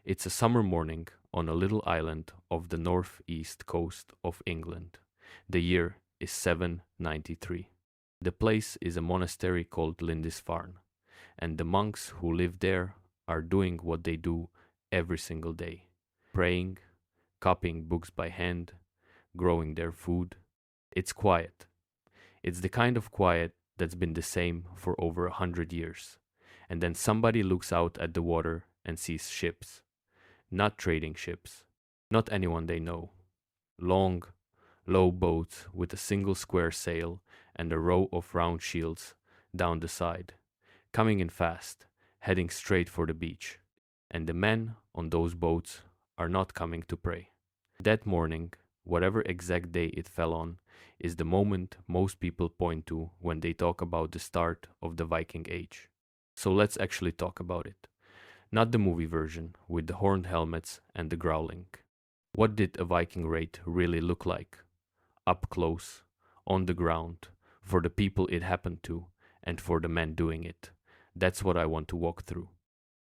It's a summer morning on a little island off the northeast coast of England. The year is 793. The place is a monastery called Lindisfarne, and the monks who live there are doing what they do every single day: praying, copying books by hand, growing their food. It's quiet. It's the kind of quiet that's been the same for over 100 years. And then somebody looks out at the water and sees ships. Not trading ships. Not anyone they know. Long, low boats with a single square sail and a row of round shields down the side, coming in fast, heading straight for the beach. And the men on those boats are not coming to pray. That morning, whatever exact day it fell on, is the moment most people point to when they talk about the start of the Viking Age. So let's actually talk about it. Not the movie version with the horned helmets and the growling. What did a Viking raid really look like? Up close, on the ground, for the people it happened to, and for the men doing it. That's what I want to walk through.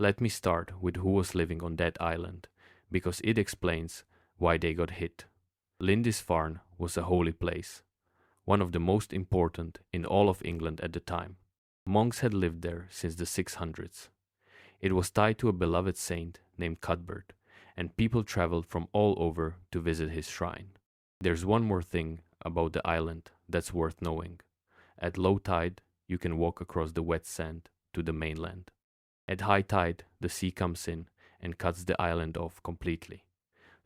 Let me start with who was living on that island, because it explains why they got hit. Lindisfarne was a holy place, one of the most important in all of England at the time. Monks had lived there since the 600s. It was tied to a beloved saint named Cuthbert, and people traveled from all over to visit his shrine. There's one more thing about the island that's worth knowing. At low tide, you can walk across the wet sand to the mainland. At high tide, the sea comes in and cuts the island off completely.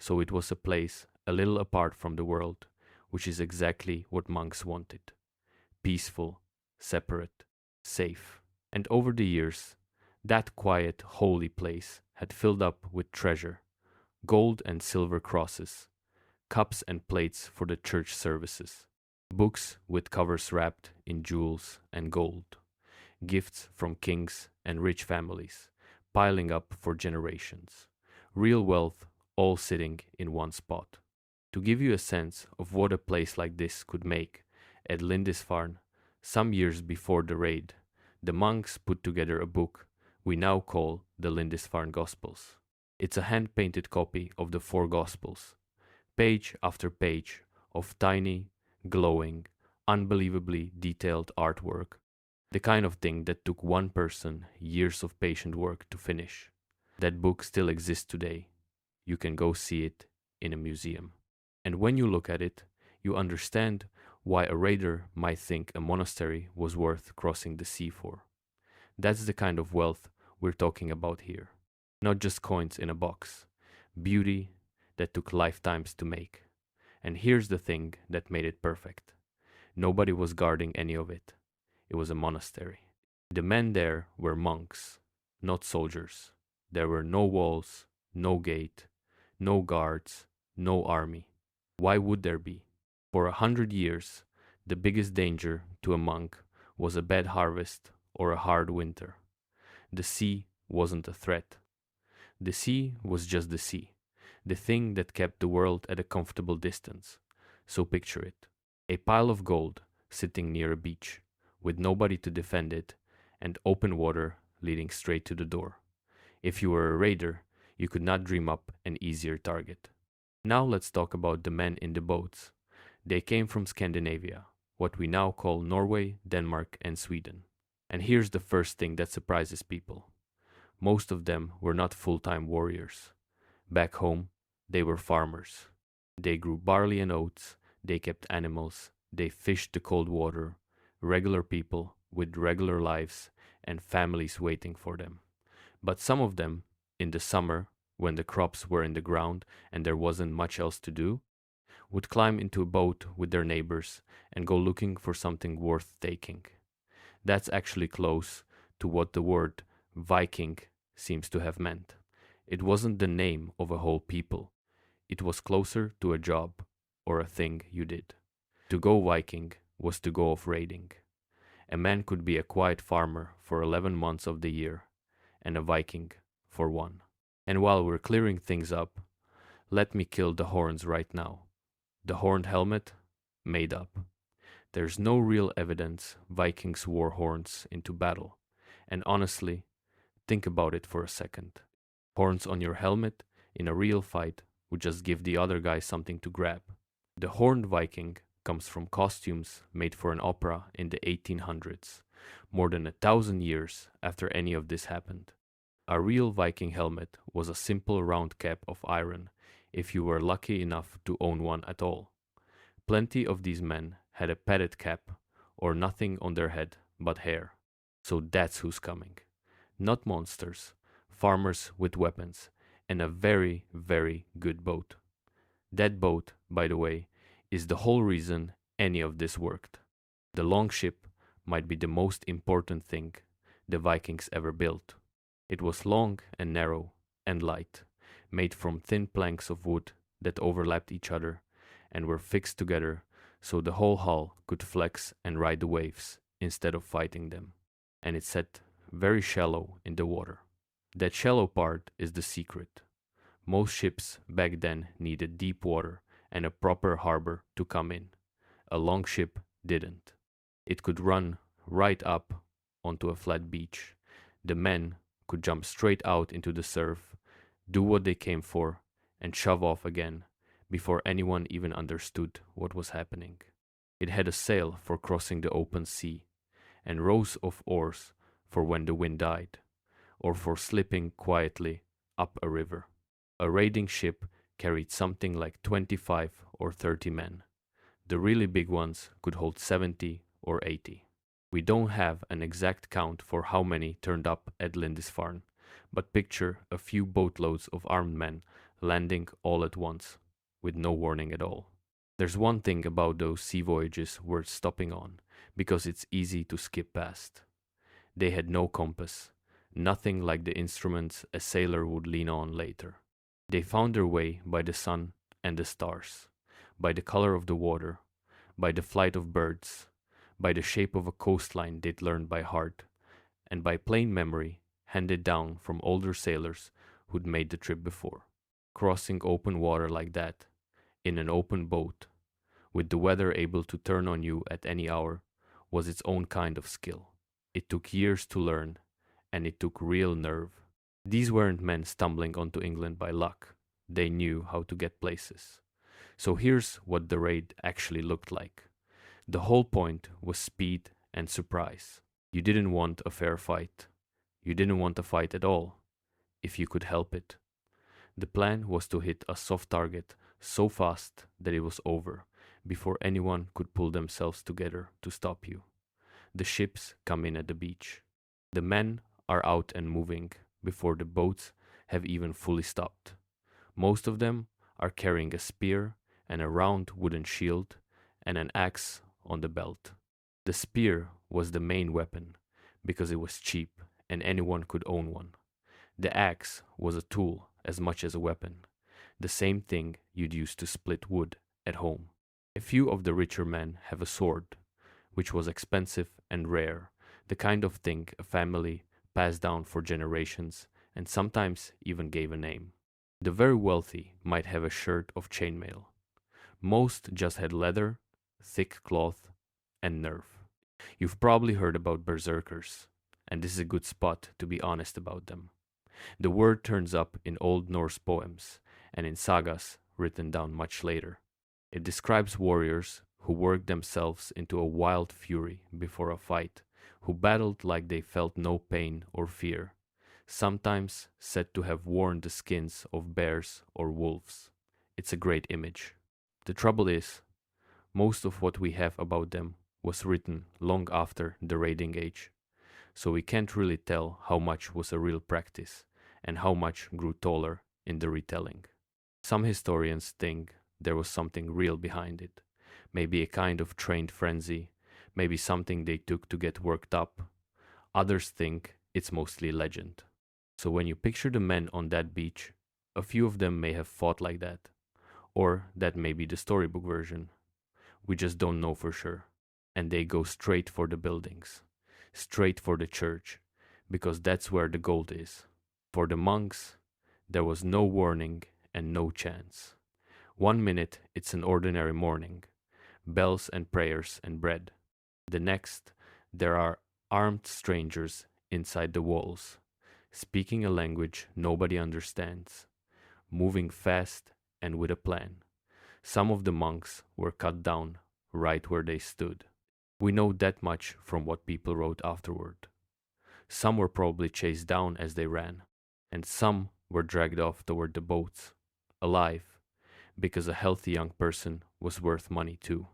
So it was a place a little apart from the world, which is exactly what monks wanted. Peaceful, separate, safe. And over the years, that quiet, holy place had filled up with treasure, gold and silver crosses, cups and plates for the church services, books with covers wrapped in jewels and gold, gifts from kings and rich families, piling up for generations. Real wealth all sitting in one spot. To give you a sense of what a place like this could make, at Lindisfarne, some years before the raid, the monks put together a book we now call the Lindisfarne Gospels. It's a hand-painted copy of the four Gospels, page after page of tiny, glowing, unbelievably detailed artwork, the kind of thing that took one person years of patient work to finish. That book still exists today. You can go see it in a museum. And when you look at it, you understand why a raider might think a monastery was worth crossing the sea for. That's the kind of wealth we're talking about here. Not just coins in a box, beauty that took lifetimes to make. And here's the thing that made it perfect. Nobody was guarding any of it. It was a monastery. The men there were monks, not soldiers. There were no walls, no gate, no guards, no army. Why would there be? For 100 years, the biggest danger to a monk was a bad harvest or a hard winter. The sea wasn't a threat. The sea was just the sea, the thing that kept the world at a comfortable distance. So picture it: a pile of gold sitting near a beach, with nobody to defend it, and open water leading straight to the door. If you were a raider, you could not dream up an easier target. Now let's talk about the men in the boats. They came from Scandinavia, what we now call Norway, Denmark, and Sweden. And here's the first thing that surprises people. Most of them were not full-time warriors. Back home, they were farmers. They grew barley and oats, they kept animals, they fished the cold water, regular people with regular lives and families waiting for them. But some of them, in the summer, when the crops were in the ground and there wasn't much else to do, would climb into a boat with their neighbors and go looking for something worth taking. That's actually close to what the word Viking seems to have meant. It wasn't the name of a whole people. It was closer to a job or a thing you did. To go Viking was to go off raiding. A man could be a quiet farmer for 11 months of the year and a Viking for one. And while we're clearing things up, let me kill the horns right now. The horned helmet? Made up. There's no real evidence Vikings wore horns into battle. And honestly, think about it for a second. Horns on your helmet in a real fight would just give the other guy something to grab. The horned Viking comes from costumes made for an opera in the 1800s, more than 1,000 years after any of this happened. A real Viking helmet was a simple round cap of iron, if you were lucky enough to own one at all. Plenty of these men had a padded cap, or nothing on their head but hair. So that's who's coming. Not monsters, farmers with weapons, and a very, very good boat. That boat, by the way, is the whole reason any of this worked. The longship might be the most important thing the Vikings ever built. It was long and narrow and light, made from thin planks of wood that overlapped each other and were fixed together so the whole hull could flex and ride the waves instead of fighting them. And it sat very shallow in the water. That shallow part is the secret. Most ships back then needed deep water and a proper harbor to come in. A longship didn't. It could run right up onto a flat beach. The men could jump straight out into the surf, do what they came for, and shove off again before anyone even understood what was happening. It had a sail for crossing the open sea, and rows of oars for when the wind died, or for slipping quietly up a river. A raiding ship carried something like 25 or 30 men. The really big ones could hold 70 or 80. We don't have an exact count for how many turned up at Lindisfarne, but picture a few boatloads of armed men landing all at once, with no warning at all. There's one thing about those sea voyages worth stopping on, because it's easy to skip past. They had no compass, nothing like the instruments a sailor would lean on later. They found their way by the sun and the stars, by the color of the water, by the flight of birds, by the shape of a coastline they'd learned by heart, and by plain memory handed down from older sailors who'd made the trip before. Crossing open water like that, in an open boat, with the weather able to turn on you at any hour, was its own kind of skill. It took years to learn, and it took real nerve. These weren't men stumbling onto England by luck. They knew how to get places. So here's what the raid actually looked like. The whole point was speed and surprise. You didn't want a fair fight. You didn't want a fight at all, if you could help it. The plan was to hit a soft target so fast that it was over, before anyone could pull themselves together to stop you. The ships come in at the beach. The men are out and moving before the boats have even fully stopped. Most of them are carrying a spear and a round wooden shield and an axe on the belt. The spear was the main weapon because it was cheap and anyone could own one. The axe was a tool as much as a weapon, the same thing you'd use to split wood at home. A few of the richer men have a sword, which was expensive and rare, the kind of thing a family passed down for generations and sometimes even gave a name. The very wealthy might have a shirt of chainmail. Most just had leather, thick cloth, and nerve. You've probably heard about berserkers, and this is a good spot to be honest about them. The word turns up in Old Norse poems and in sagas written down much later. It describes warriors who worked themselves into a wild fury before a fight, who battled like they felt no pain or fear, sometimes said to have worn the skins of bears or wolves. It's a great image. The trouble is, most of what we have about them was written long after the raiding age, so we can't really tell how much was a real practice and how much grew taller in the retelling. Some historians think there was something real behind it, maybe a kind of trained frenzy, maybe something they took to get worked up. Others think it's mostly legend. So when you picture the men on that beach, a few of them may have fought like that, or that may be the storybook version. We just don't know for sure. And they go straight for the buildings, straight for the church, because that's where the gold is. For the monks, there was no warning and no chance. 1 minute it's an ordinary morning, bells and prayers and bread. The next, there are armed strangers inside the walls, speaking a language nobody understands, moving fast and with a plan. Some of the monks were cut down right where they stood. We know that much from what people wrote afterward. Some were probably chased down as they ran, and some were dragged off toward the boats, alive, because a healthy young person was worth money too.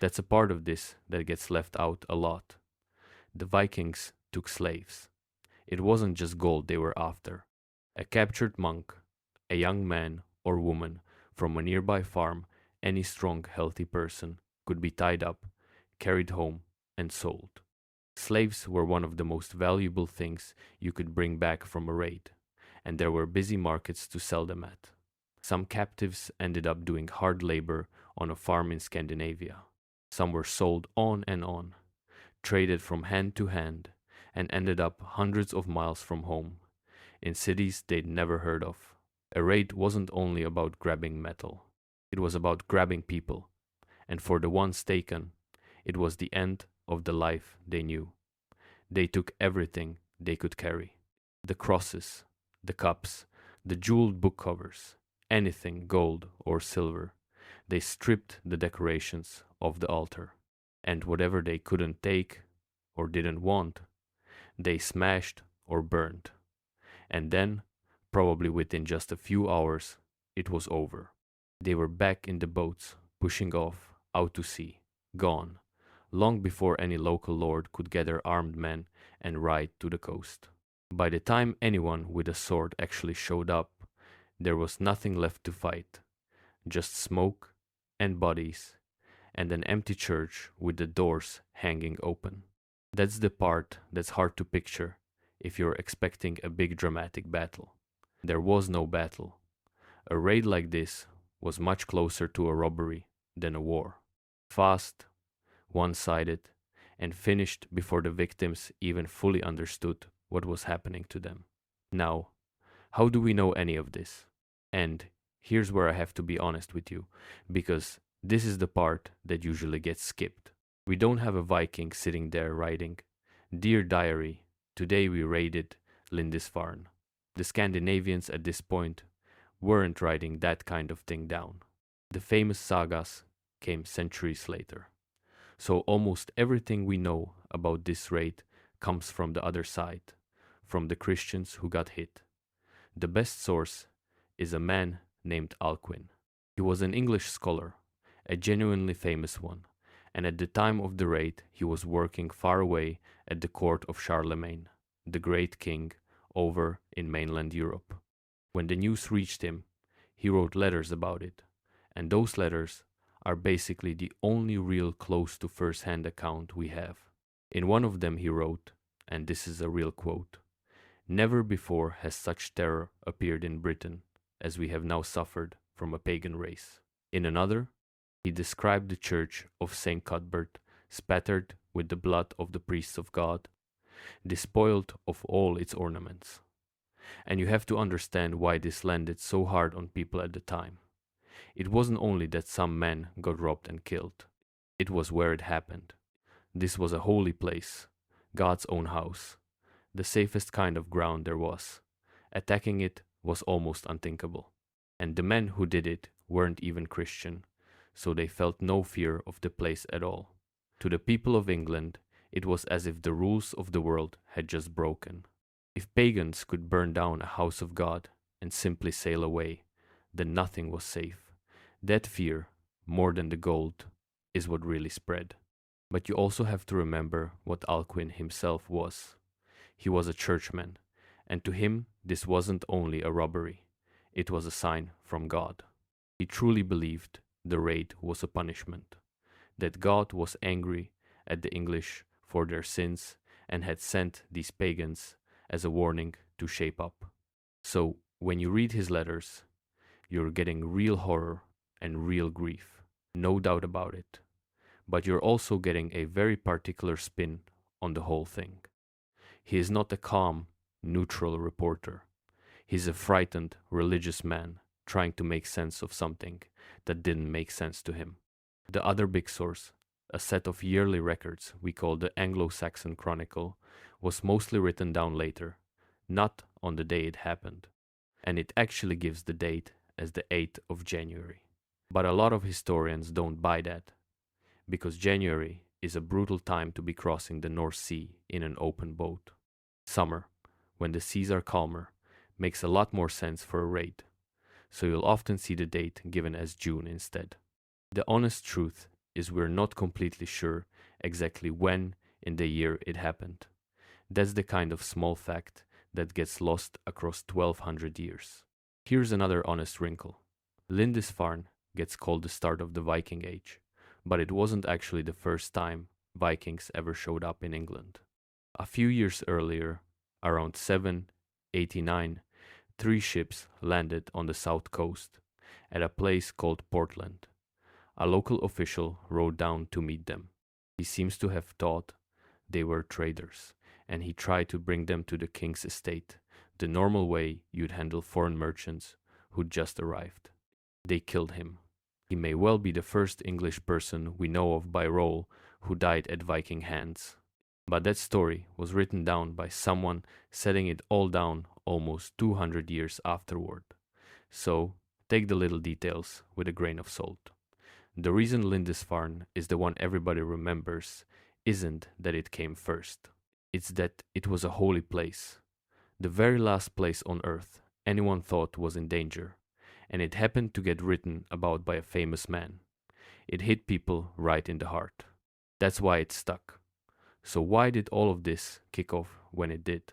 That's a part of this that gets left out a lot. The Vikings took slaves. It wasn't just gold they were after. A captured monk, a young man or woman from a nearby farm, any strong, healthy person could be tied up, carried home, and sold. Slaves were one of the most valuable things you could bring back from a raid, and there were busy markets to sell them at. Some captives ended up doing hard labor on a farm in Scandinavia. Some were sold on, traded from hand to hand, and ended up hundreds of miles from home, in cities they'd never heard of. A raid wasn't only about grabbing metal, it was about grabbing people, and for the ones taken, it was the end of the life they knew. They took everything they could carry. The crosses, the cups, the jeweled book covers, anything gold or silver. They stripped the decorations of the altar, and whatever they couldn't take or didn't want, they smashed or burned. And then, probably within just a few hours, it was over. They were back in the boats, pushing off, out to sea, gone, long before any local lord could gather armed men and ride to the coast. By the time anyone with a sword actually showed up, there was nothing left to fight, just smoke and bodies, and an empty church with the doors hanging open. That's the part that's hard to picture if you're expecting a big dramatic battle. There was no battle. A raid like this was much closer to a robbery than a war. Fast, one-sided, and finished before the victims even fully understood what was happening to them. Now, how do we know any of this? And here's where I have to be honest with you, because this is the part that usually gets skipped. We don't have a Viking sitting there writing, "Dear Diary, today we raided Lindisfarne." The Scandinavians at this point weren't writing that kind of thing down. The famous sagas came centuries later. So almost everything we know about this raid comes from the other side, from the Christians who got hit. The best source is a man named Alcuin. He was an English scholar, a genuinely famous one, and at the time of the raid he was working far away at the court of Charlemagne, the great king over in mainland Europe. When the news reached him, he wrote letters about it, and those letters are basically the only real close to first-hand account we have. In one of them he wrote, and this is a real quote, "Never before has such terror appeared in Britain as we have now suffered from a pagan race." In another, he described the church of St. Cuthbert spattered with the blood of the priests of God, despoiled of all its ornaments. And you have to understand why this landed so hard on people at the time. It wasn't only that some men got robbed and killed, it was where it happened. This was a holy place, God's own house, the safest kind of ground there was. Attacking it was almost unthinkable. And the men who did it weren't even Christian, so they felt no fear of the place at all. To the people of England, it was as if the rules of the world had just broken. If pagans could burn down a house of God and simply sail away, then nothing was safe. That fear, more than the gold, is what really spread. But you also have to remember what Alcuin himself was. He was a churchman, and to him this wasn't only a robbery, it was a sign from God. He truly believed the raid was a punishment, that God was angry at the English for their sins and had sent these pagans as a warning to shape up. So when you read his letters, you're getting real horror and real grief, no doubt about it. But you're also getting a very particular spin on the whole thing. He is not a calm, neutral reporter. He's a frightened, religious man trying to make sense of something that didn't make sense to him. The other big source, a set of yearly records we call the Anglo-Saxon Chronicle, was mostly written down later, not on the day it happened, and it actually gives the date as the 8th of January. But a lot of historians don't buy that, because January is a brutal time to be crossing the North Sea in an open boat. Summer, when the seas are calmer, makes a lot more sense for a raid, so you'll often see the date given as June instead. The honest truth is we're not completely sure exactly when in the year it happened. That's the kind of small fact that gets lost across 1200 years. Here's another honest wrinkle. Lindisfarne gets called the start of the Viking Age, but it wasn't actually the first time Vikings ever showed up in England. A few years earlier, around 789, three ships landed on the south coast at a place called Portland. A local official rode down to meet them. He seems to have thought they were traders, and he tried to bring them to the king's estate, the normal way you'd handle foreign merchants who'd just arrived. They killed him. He may well be the first English person we know of by role who died at Viking hands. But that story was written down by someone setting it all down almost 200 years afterward. So, take the little details with a grain of salt. The reason Lindisfarne is the one everybody remembers isn't that it came first. It's that it was a holy place. The very last place on earth anyone thought was in danger. And it happened to get written about by a famous man. It hit people right in the heart. That's why it stuck. So why did all of this kick off when it did?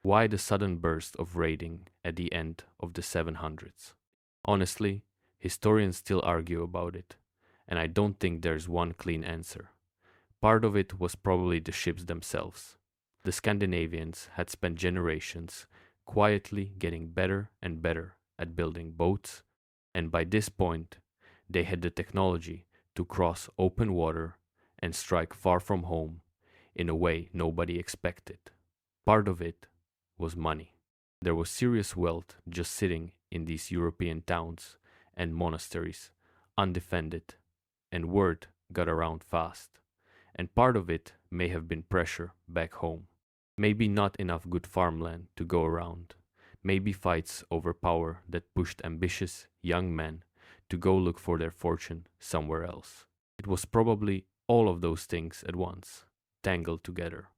Why the sudden burst of raiding at the end of the 700s? Honestly, historians still argue about it, and I don't think there's one clean answer. Part of it was probably the ships themselves. The Scandinavians had spent generations quietly getting better and better at building boats, and by this point, they had the technology to cross open water and strike far from home in a way nobody expected. Part of it was money. There was serious wealth just sitting in these European towns and monasteries, undefended, and word got around fast. And part of it may have been pressure back home. Maybe not enough good farmland to go around. Maybe fights over power that pushed ambitious young men to go look for their fortune somewhere else. It was probably all of those things at once, tangled together.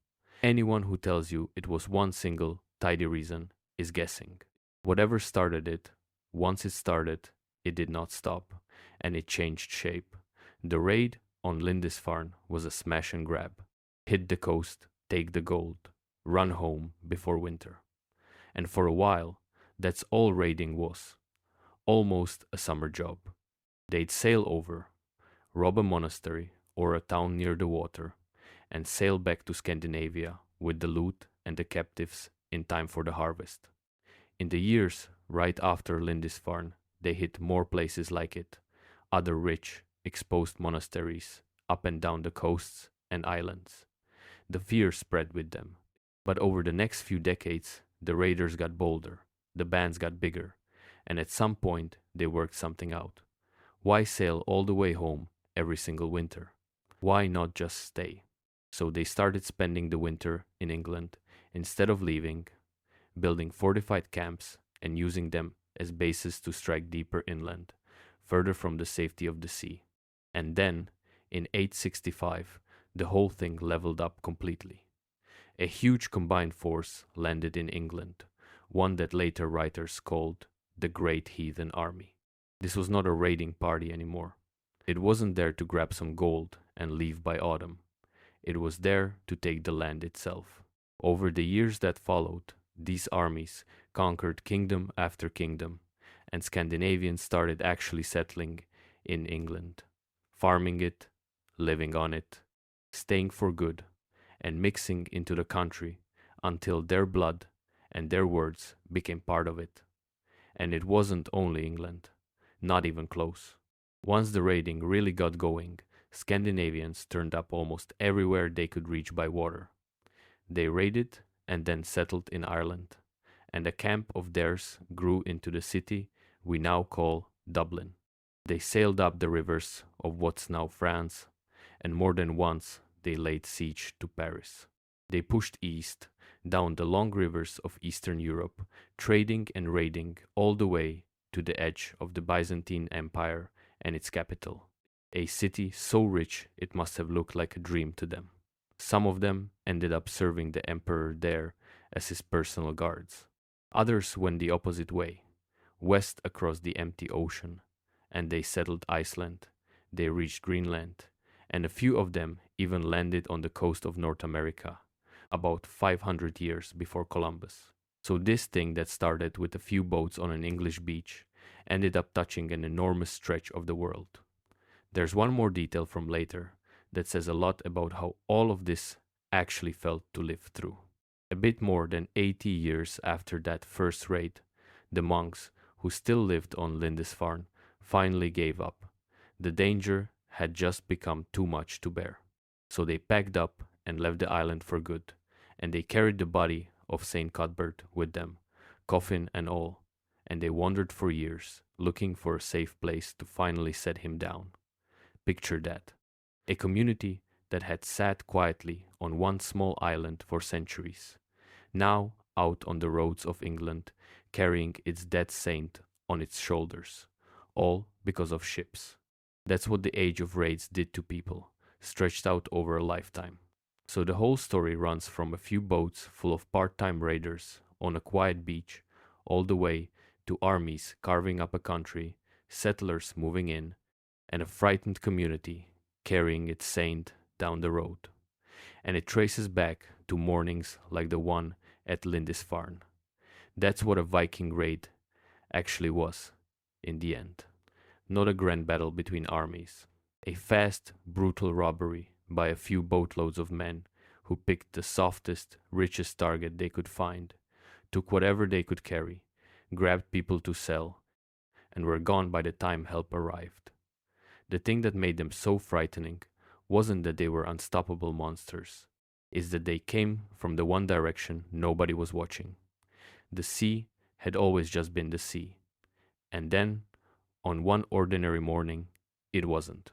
Anyone who tells you it was one single, tidy reason is guessing. Whatever started it, once it started, it did not stop, and it changed shape. The raid on Lindisfarne was a smash and grab. Hit the coast, take the gold, run home before winter. And for a while, that's all raiding was. Almost a summer job. They'd sail over, rob a monastery or a town near the water, and sail back to Scandinavia with the loot and the captives in time for the harvest. In the years right after Lindisfarne, they hit more places like it, other rich, exposed monasteries up and down the coasts and islands. The fear spread with them. But over the next few decades, the raiders got bolder, the bands got bigger, and at some point they worked something out. Why sail all the way home every single winter? Why not just stay? So they started spending the winter in England instead of leaving, building fortified camps and using them as bases to strike deeper inland, further from the safety of the sea. And then, in 865, the whole thing leveled up completely. A huge combined force landed in England, one that later writers called the Great Heathen Army. This was not a raiding party anymore. It wasn't there to grab some gold and leave by autumn. It was there to take the land itself. Over the years that followed, these armies conquered kingdom after kingdom, and Scandinavians started actually settling in England, farming it, living on it, staying for good, and mixing into the country until their blood and their words became part of it. And it wasn't only England, not even close. Once the raiding really got going, Scandinavians turned up almost everywhere they could reach by water. They raided and then settled in Ireland, and a camp of theirs grew into the city we now call Dublin. They sailed up the rivers of what's now France, and more than once they laid siege to Paris. They pushed east, down the long rivers of Eastern Europe, trading and raiding all the way to the edge of the Byzantine Empire and its capital, a city so rich it must have looked like a dream to them. Some of them ended up serving the emperor there as his personal guards. Others went the opposite way, west across the empty ocean, and they settled Iceland. They reached Greenland, and a few of them even landed on the coast of North America, about 500 years before Columbus. So this thing that started with a few boats on an English beach ended up touching an enormous stretch of the world. There's one more detail from later that says a lot about how all of this actually felt to live through. A bit more than 80 years after that first raid, the monks, who still lived on Lindisfarne, finally gave up. The danger had just become too much to bear. So they packed up and left the island for good, and they carried the body of Saint Cuthbert with them, coffin and all, and they wandered for years, looking for a safe place to finally set him down. Picture that. A community that had sat quietly on one small island for centuries, now out on the roads of England, carrying its dead saint on its shoulders, all because of ships. That's what the age of raids did to people, stretched out over a lifetime. So the whole story runs from a few boats full of part-time raiders on a quiet beach, all the way to armies carving up a country, settlers moving in, and a frightened community carrying its saint down the road. And it traces back to mornings like the one at Lindisfarne. That's what a Viking raid actually was, in the end. Not a grand battle between armies. A fast, brutal robbery by a few boatloads of men who picked the softest, richest target they could find, took whatever they could carry, grabbed people to sell, and were gone by the time help arrived. The thing that made them so frightening wasn't that they were unstoppable monsters, it's that they came from the one direction nobody was watching. The sea had always just been the sea. And then, on one ordinary morning, it wasn't.